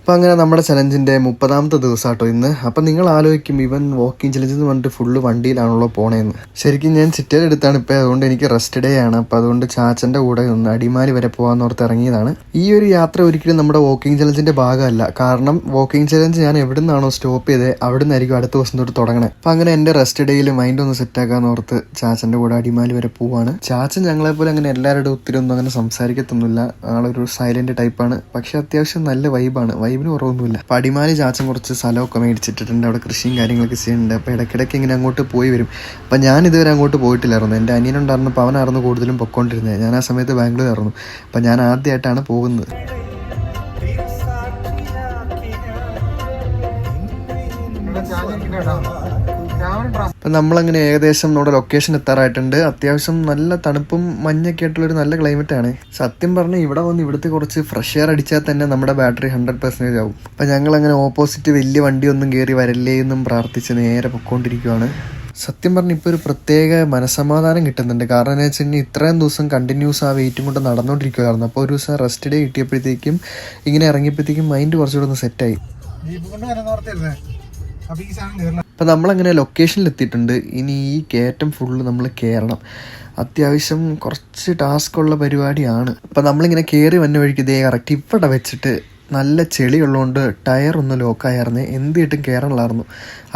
അപ്പോൾ അങ്ങനെ നമ്മുടെ ചലഞ്ചിൻ്റെ 30ാമത്തെ ദിവസമാട്ടോ ഇന്ന്. അപ്പം നിങ്ങൾ ആലോചിക്കും ഇവൻ വാക്കിംഗ് ചലഞ്ച് എന്ന് പറഞ്ഞിട്ട് ഫുള്ള് വണ്ടിയിലാണല്ലോ പോണേന്ന്. ശരിക്കും ഞാൻ സിറ്റേൽ എടുത്താണ് ഇപ്പോൾ, അതുകൊണ്ട് എനിക്ക് റെസ്റ്റ് ഡേ ആണ്. അപ്പോൾ അതുകൊണ്ട് ചാച്ചൻ്റെ കൂടെ ഒന്ന് അടിമാലി വരെ പോകാമെന്നോർത്ത് ഇറങ്ങിയതാണ്. ഈ ഒരു യാത്ര ഒരിക്കലും നമ്മുടെ വാക്കിംഗ് ചലഞ്ചിൻ്റെ ഭാഗമല്ല. കാരണം വാക്കിംഗ് ചലഞ്ച് ഞാൻ എവിടെ നിന്നാണോ സ്റ്റോപ്പ് ചെയ്തത് അവിടെ നിന്നായിരിക്കും അടുത്ത ദിവസം തൊട്ട് തുടങ്ങണേ. അപ്പം അങ്ങനെ എൻ്റെ റെസ്റ്റ് ഡേയിൽ മൈൻഡ് ഒന്ന് സെറ്റാക്കാമെന്നോർത്ത് ചാച്ചൻ്റെ കൂടെ അടിമാലി വരെ പോവാണ്. ചാച്ചൻ ഞങ്ങളെപ്പോലെ അങ്ങനെ എല്ലാവരുടെ ഒത്തിരി ഒന്നും അങ്ങനെ സംസാരിക്കത്തൊന്നുമില്ല. ആളൊരു സൈലന്റ് ടൈപ്പാണ്. പക്ഷെ അത്യാവശ്യം നല്ല വൈബാണ്, വൈബിന് കുറവൊന്നുമില്ല. അപ്പം അടിമാലി ചാച്ചൻ കുറച്ച് സ്ഥലമൊക്കെ മേടിച്ചിട്ടിട്ടുണ്ട്. അവിടെ കൃഷിയും കാര്യങ്ങളൊക്കെ ചെയ്യുന്നുണ്ട്. അപ്പോൾ ഇടയ്ക്കിടയ്ക്ക് ഇങ്ങനെ അങ്ങോട്ട് പോയി വരും. അപ്പം ഞാൻ ഇതുവരെ അങ്ങോട്ട് പോയിട്ടില്ലായിരുന്നു. എൻ്റെ അനിയനുണ്ടായിരുന്നപ്പോൾ അവനായിരുന്നു കൂടുതലും പൊയ്ക്കൊണ്ടിരുന്നത്. ഞാൻ ആ സമയത്ത് ബാംഗ്ലൂരായിരുന്നു. അപ്പം ഞാൻ ആദ്യമായിട്ടാണ് പോകുന്നത്. അപ്പം നമ്മളങ്ങനെ ഏകദേശം നമ്മുടെ ലൊക്കേഷൻ എത്താറായിട്ടുണ്ട്. അത്യാവശ്യം നല്ല തണുപ്പും മഞ്ഞൊക്കെ ആയിട്ടുള്ളൊരു നല്ല ക്ലൈമറ്റാണ്. സത്യം പറഞ്ഞാൽ ഇവിടെ വന്ന് ഇവിടുത്തെ കുറച്ച് ഫ്രഷ് എയർ അടിച്ചാൽ തന്നെ നമ്മുടെ ബാറ്ററി 100% ആവും. അപ്പം ഞങ്ങളങ്ങനെ ഓപ്പോസിറ്റ് വലിയ വണ്ടിയൊന്നും കയറി വരല്ലേ എന്നും പ്രാർത്ഥിച്ച് നേരെ പൊയ്ക്കൊണ്ടിരിക്കുകയാണ്. സത്യം പറഞ്ഞാൽ ഇപ്പോൾ ഒരു പ്രത്യേക മനസ്സമാധാനം കിട്ടുന്നുണ്ട്. കാരണം എന്താ വെച്ച് കഴിഞ്ഞാൽ ഇത്രയും ദിവസം കണ്ടിന്യൂസ് ആ വെയിറ്റും കൊണ്ട് നടന്നുകൊണ്ടിരിക്കുകയായിരുന്നു. അപ്പോൾ ഒരു ദിവസം റെസ്റ്റ് ഡേ കിട്ടിയപ്പോഴത്തേക്കും ഇങ്ങനെ ഇറങ്ങിയപ്പോഴത്തേക്കും മൈൻഡ് കുറച്ചുകൂടെ ഒന്ന് സെറ്റായി. അപ്പം നമ്മളങ്ങനെ ലൊക്കേഷനിൽ എത്തിയിട്ടുണ്ട്. ഇനി ഈ കയറ്റം ഫുള്ള് നമ്മൾ കയറണം. അത്യാവശ്യം കുറച്ച് ടാസ്ക്കുള്ള പരിപാടിയാണ്. അപ്പം നമ്മളിങ്ങനെ കയറി വന്ന വഴിക്ക് ഇതേ കറക്റ്റ് ഇവിടെ വെച്ചിട്ട് നല്ല ചെളിയുള്ളതുകൊണ്ട് ടയറൊന്ന് ലോക്കായിരുന്നേ, എന്തിട്ടും കയറണമായിരുന്നു.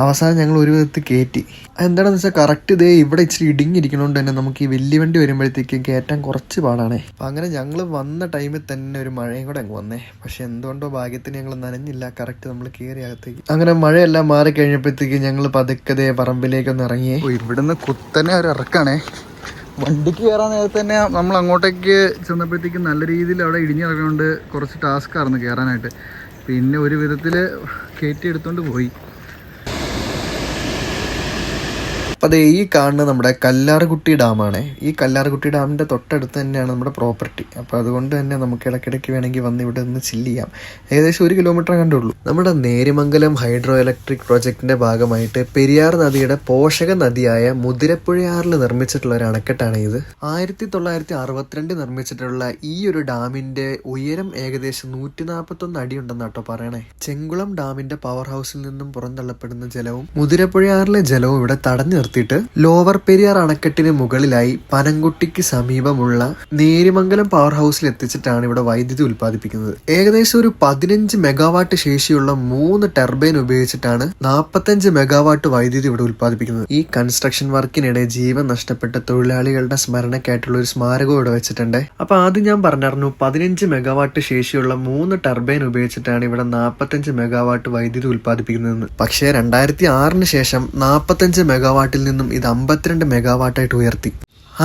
അവസാനം ഞങ്ങൾ ഒരു വിധത്തിൽ കയറ്റി. എന്താണെന്ന് വെച്ചാൽ കറക്റ്റ് ഇതേ ഇവിടെ ഇച്ചിരി ഇടുങ്ങിയിരിക്കണോണ്ട് തന്നെ നമുക്ക് ഈ വലിയ വണ്ടി വരുമ്പോഴത്തേക്കും കയറ്റാൻ കുറച്ച് പാടാണേ. അപ്പം അങ്ങനെ ഞങ്ങൾ വന്ന ടൈമിൽ തന്നെ ഒരു മഴയും കൂടെ അങ്ങ് വന്നേ. പക്ഷെ എന്തുകൊണ്ടോ ഭാഗ്യത്തിന് ഞങ്ങൾ നനഞ്ഞില്ല. കറക്റ്റ് നമ്മൾ കയറി അകത്തേക്ക്. അങ്ങനെ മഴയെല്ലാം മാറി കഴിഞ്ഞപ്പോഴത്തേക്കും ഞങ്ങൾ പതുക്കതേ പറമ്പിലേക്കൊന്ന് ഇറങ്ങിയേ. ഇവിടുന്ന് കുത്തനെ ഒരു ഇറക്കാണേ. വണ്ടിക്ക് കയറാൻ നേരത്തെ തന്നെ നമ്മൾ അങ്ങോട്ടേക്ക് ചെന്നപ്പോഴത്തേക്കും നല്ല രീതിയിൽ അവിടെ ഇടിഞ്ഞിറങ്ങുകൊണ്ട് കുറച്ച് ടാസ്ക്കായിരുന്നു കയറാനായിട്ട്. പിന്നെ ഒരു വിധത്തിൽ കയറ്റി എടുത്തുകൊണ്ട് പോയി. അപ്പോൾ അതേ ഈ കാണുന്നത് നമ്മുടെ കല്ലാർകുട്ടി ഡാമാണ്. ഈ കല്ലാർകുട്ടി ഡാമിൻ്റെ തൊട്ടടുത്ത് തന്നെയാണ് നമ്മുടെ പ്രോപ്പർട്ടി. അപ്പോൾ അതുകൊണ്ട് തന്നെ നമുക്ക് ഇടയ്ക്കിടയ്ക്ക് വേണമെങ്കിൽ വന്ന് ഇവിടെ നിന്ന് ചില്ല് ചെയ്യാം. ഏകദേശം 1 കിലോമീറ്റർ കണ്ടുള്ളൂ. നമ്മുടെ നേര്യമംഗലം ഹൈഡ്രോ ഇലക്ട്രിക് പ്രോജക്റ്റിൻ്റെ ഭാഗമായിട്ട് പെരിയാർ നദിയുടെ പോഷക നദിയായ മുതിരപ്പുഴയാറിൽ നിർമ്മിച്ചിട്ടുള്ള ഒരു അണക്കെട്ടാണ് ഇത്. 1962 നിർമ്മിച്ചിട്ടുള്ള ഈ ഒരു ഡാമിൻ്റെ ഉയരം ഏകദേശം 141 അടി ഉണ്ടെന്നാട്ടോ പറയണേ. ചെങ്കുളം ഡാമിൻ്റെ പവർ ഹൗസിൽ നിന്നും പുറന്തള്ളപ്പെടുന്ന ജലവും മുതിരപ്പുഴയാറിലെ ജലവും ഇവിടെ തടഞ്ഞു നിർത്തിയിട്ട് ലോവർ പെരിയാർ അണക്കെട്ടിന് മുകളിലായി പനംകുട്ടിക്ക് സമീപമുള്ള നേര്യമംഗലം പവർ ഹൗസിൽ എത്തിച്ചിട്ടാണ് ഇവിടെ വൈദ്യുതി ഉൽപ്പാദിപ്പിക്കുന്നത്. ഏകദേശം ഒരു 15 മെഗാവാട്ട് ശേഷിയുള്ള 3 ടർബൈൻ ഉപയോഗിച്ചിട്ടാണ് 45 മെഗാവാട്ട് വൈദ്യുതി ഇവിടെ ഉൽപ്പാദിപ്പിക്കുന്നത്. ഈ കൺസ്ട്രക്ഷൻ വർക്കിനിടെ ജീവൻ നഷ്ടപ്പെട്ട തൊഴിലാളികളുടെ സ്മരണയ്ക്കായിട്ടുള്ള ഒരു സ്മാരകം ഇവിടെ വെച്ചിട്ടുണ്ട്. അപ്പൊ ആദ്യം ഞാൻ പറഞ്ഞിരുന്നു 15 മെഗാവാട്ട് ശേഷിയുള്ള 3 ടർബൈൻ ഉപയോഗിച്ചിട്ടാണ് ഇവിടെ 45 മെഗാവാട്ട് വൈദ്യുതി ഉൽപ്പാദിപ്പിക്കുന്നതെന്ന്. പക്ഷേ 2006 ശേഷം 45 മെഗാവാട്ടിൽ നിന്നും ഇത് 52 മെഗാവാട്ടായിട്ട് ഉയർത്തി.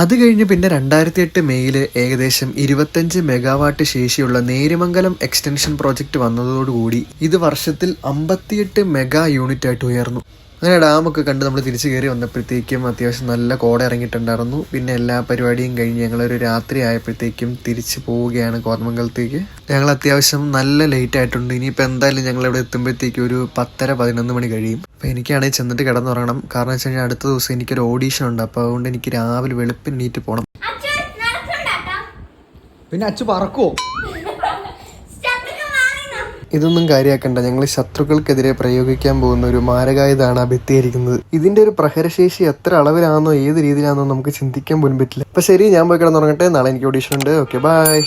അത് കഴിഞ്ഞ് പിന്നെ 2008 മെയ്യിൽ ഏകദേശം 25 മെഗാവാട്ട് ശേഷിയുള്ള നേര്യമംഗലം എക്സ്റ്റൻഷൻ പ്രോജക്റ്റ് വന്നതോടുകൂടി ഇത് വർഷത്തിൽ 58 മെഗാ യൂണിറ്റ് ആയിട്ട് ഉയർന്നു. അങ്ങനെ ഡാമൊക്കെ കണ്ട് നമ്മൾ തിരിച്ചു കയറി വന്നപ്പോഴത്തേക്കും അത്യാവശ്യം നല്ല കോട ഇറങ്ങിയിട്ടുണ്ടായിരുന്നു. പിന്നെ എല്ലാ പരിപാടിയും കഴിഞ്ഞ് ഞങ്ങളൊരു രാത്രി ആയപ്പോഴത്തേക്കും തിരിച്ചു പോവുകയാണ് കോതമംഗലത്തേക്ക്. ഞങ്ങൾ അത്യാവശ്യം നല്ല ലേറ്റ് ആയിട്ടുണ്ട്. ഇനിയിപ്പോൾ എന്തായാലും ഞങ്ങൾ ഇവിടെ എത്തുമ്പോഴത്തേക്കും ഒരു 10-11 മണി കഴിയും. അപ്പോൾ എനിക്കാണെങ്കിൽ ചെന്നിട്ട് കിടന്നുറങ്ങണം. കാരണം വെച്ച് കഴിഞ്ഞാൽ അടുത്ത ദിവസം എനിക്കൊരു ഓഡീഷൻ ഉണ്ട്. അപ്പോൾ അതുകൊണ്ട് എനിക്ക് രാവിലെ വെളുപ്പിന് നീറ്റ് പോകണം. പിന്നെ അച്ചു പറക്കുവോ? ഇതൊന്നും കാര്യമാക്കണ്ട. ഞങ്ങൾ ശത്രുക്കൾക്കെതിരെ പ്രയോഗിക്കാൻ പോകുന്ന ഒരു മാരകായുധമാണ് ആ ഭിത്തിയിരിക്കുന്നത്. ഇതിന്റെ ഒരു പ്രഹരശേഷി എത്ര അളവിലാണെന്നോ ഏത് രീതിയിലാണെന്നോ നമുക്ക് ചിന്തിക്കാൻ പോലും പറ്റില്ല. അപ്പൊ ശരി, ഞാൻ പോയി കിടന്നുറങ്ങട്ടെ. നാളെ എനിക്ക് ഓഡീഷൻ ഉണ്ട്. Okay, by.